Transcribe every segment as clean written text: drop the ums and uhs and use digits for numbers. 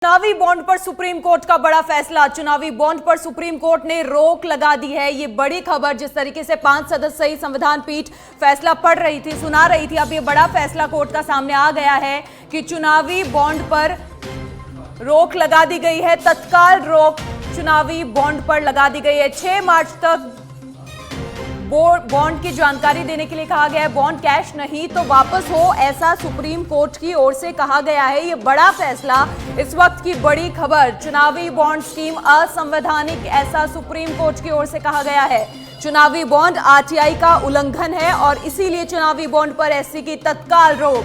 चुनावी बॉन्ड पर supreme court का बड़ा फैसला। चुनावी बॉन्ड पर सुप्रीम कोर्ट ने रोक लगा दी है। ये बड़ी खबर, जिस तरीके से 5 सदस्यीय संविधान पीठ फैसला पढ़ रही थी, सुना रही थी, अब ये बड़ा फैसला कोर्ट का सामने आ गया है कि चुनावी बॉन्ड पर रोक लगा दी गई है। तत्काल रोक चुनावी बॉन्ड पर लगा दी गई है। 6 मार्च तक बॉन्ड की जानकारी देने के लिए कहा गया है। बॉन्ड कैश नहीं तो वापस हो, ऐसा सुप्रीम कोर्ट की ओर से कहा गया है। ये बड़ा फैसला, इस वक्त की बड़ी खबर। चुनावी बॉन्ड स्कीम असंवैधानिक, ऐसा सुप्रीम कोर्ट की ओर से कहा गया है। चुनावी बॉन्ड आरटीआई का उल्लंघन है और इसीलिए चुनावी बॉन्ड पर एससी की तत्काल रोक।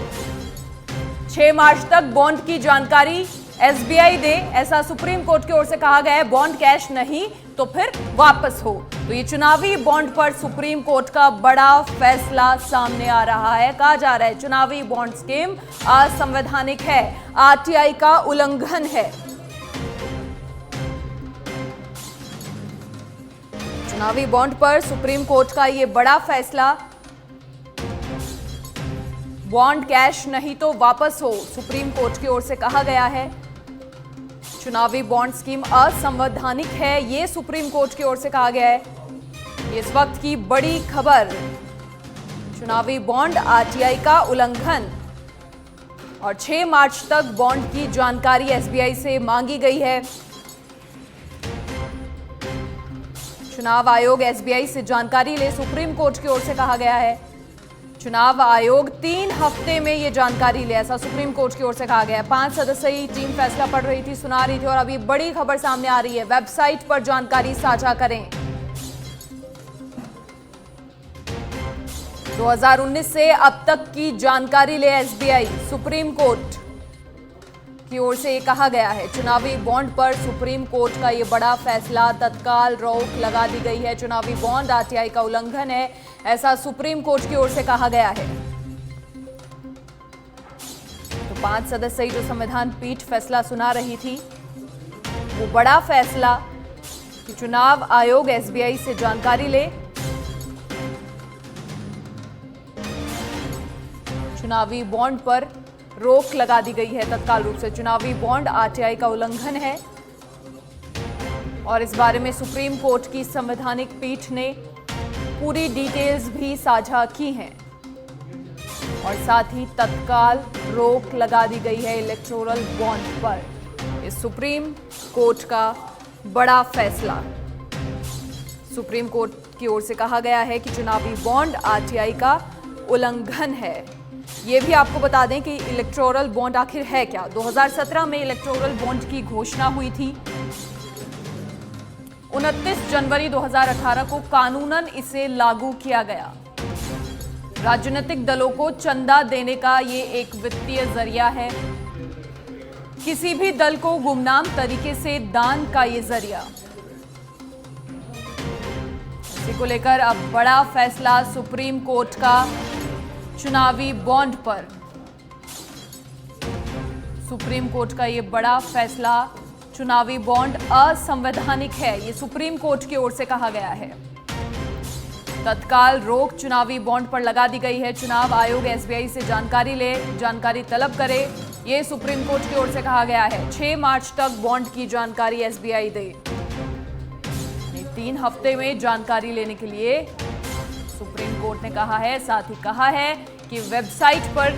6 मार्च तक बॉन्ड की जानकारी एसबीआई दे, ऐसा सुप्रीम कोर्ट की ओर से कहा गया है। बॉन्ड कैश नहीं तो फिर वापस हो। तो ये चुनावी बॉन्ड पर सुप्रीम कोर्ट का बड़ा फैसला सामने आ रहा है। कहा जा रहा है चुनावी बॉन्ड स्कीम असंवैधानिक है, आरटीआई का उल्लंघन है। चुनावी बॉन्ड पर सुप्रीम कोर्ट का ये बड़ा फैसला। बॉन्ड कैश नहीं तो वापस हो, सुप्रीम कोर्ट की ओर से कहा गया है। चुनावी बॉन्ड स्कीम असंवैधानिक है, ये सुप्रीम कोर्ट की ओर से कहा गया है। इस वक्त की बड़ी खबर, चुनावी बॉन्ड आरटीआई का उल्लंघन और 6 मार्च तक बॉन्ड की जानकारी एसबीआई से मांगी गई है। चुनाव आयोग एसबीआई से जानकारी ले, सुप्रीम कोर्ट की ओर से कहा गया है। चुनाव आयोग 3 हफ्ते में ये जानकारी ले, ऐसा सुप्रीम कोर्ट की ओर से कहा गया है। 5 सदस्यीय टीम फैसला पढ़ रही थी, सुना रही थी और अभी बड़ी खबर सामने आ रही है। वेबसाइट पर जानकारी साझा करें। 2019 से अब तक की जानकारी ले एसबीआई, सुप्रीम कोर्ट की ओर से ये कहा गया है। चुनावी बॉन्ड पर सुप्रीम कोर्ट का ये बड़ा फैसला, तत्काल रोक लगा दी गई है। चुनावी बॉन्ड आरटीआई का उल्लंघन है, ऐसा सुप्रीम कोर्ट की ओर से कहा गया है। तो 5 सदस्यीय जो संविधान पीठ फैसला सुना रही थी, वो बड़ा फैसला कि चुनाव आयोग एसबीआई से जानकारी ले, चुनावी बॉन्ड पर रोक लगा दी गई है तत्काल रूप से। चुनावी बॉन्ड आरटीआई का उल्लंघन है और इस बारे में सुप्रीम कोर्ट की संवैधानिक पीठ ने पूरी डिटेल्स भी साझा की हैं और साथ ही तत्काल रोक लगा दी गई है इलेक्टोरल बॉन्ड पर। इस सुप्रीम कोर्ट का बड़ा फैसला, सुप्रीम कोर्ट की ओर से कहा गया है कि चुनावी बॉन्ड आरटीआई का उल्लंघन है। ये भी आपको बता दें कि इलेक्टोरल बॉन्ड आखिर है क्या। 2017 में इलेक्टोरल बॉन्ड की घोषणा हुई थी। 29 जनवरी 2018 को कानूनन इसे लागू किया गया। राजनीतिक दलों को चंदा देने का ये एक वित्तीय जरिया है, किसी भी दल को गुमनाम तरीके से दान का ये जरिया। इसी को लेकर अब बड़ा फैसला सुप्रीम कोर्ट का चुनावी बॉन्ड पर। सुप्रीम कोर्ट का ये बड़ा फैसला, चुनावी बॉन्ड असंवैधानिक है, ये सुप्रीम कोर्ट की ओर से कहा गया है। तत्काल रोक चुनावी बॉन्ड पर लगा दी गई है। चुनाव आयोग एसबीआई से जानकारी ले, जानकारी तलब करे, ये सुप्रीम कोर्ट की ओर से कहा गया है। 6 मार्च तक बॉन्ड की जानकारी एसबीआई दे। 3 हफ्ते में जानकारी लेने के लिए सुप्रीम कोर्ट ने कहा है। साथ ही कहा है कि वेबसाइट पर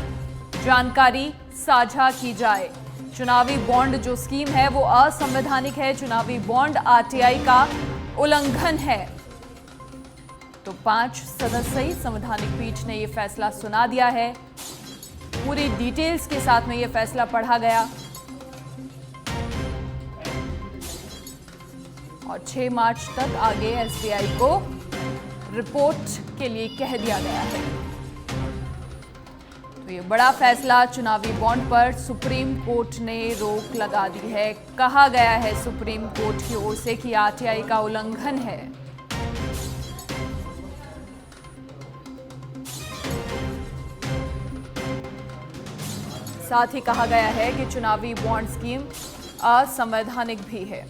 जानकारी साझा की जाए। चुनावी बॉन्ड जो स्कीम है वो असंवैधानिक है, चुनावी बॉन्ड आरटीआई का उल्लंघन है। तो 5 सदस्यीय संवैधानिक पीठ ने यह फैसला सुना दिया है। पूरी डिटेल्स के साथ में यह फैसला पढ़ा गया और 6 मार्च तक आगे एसबीआई को रिपोर्ट के लिए कह दिया गया है। तो ये बड़ा फैसला, चुनावी बॉन्ड पर सुप्रीम कोर्ट ने रोक लगा दी है। कहा गया है सुप्रीम कोर्ट की ओर से कि आरटीआई का उल्लंघन है। साथ ही कहा गया है कि चुनावी बॉन्ड स्कीम असंवैधानिक भी है।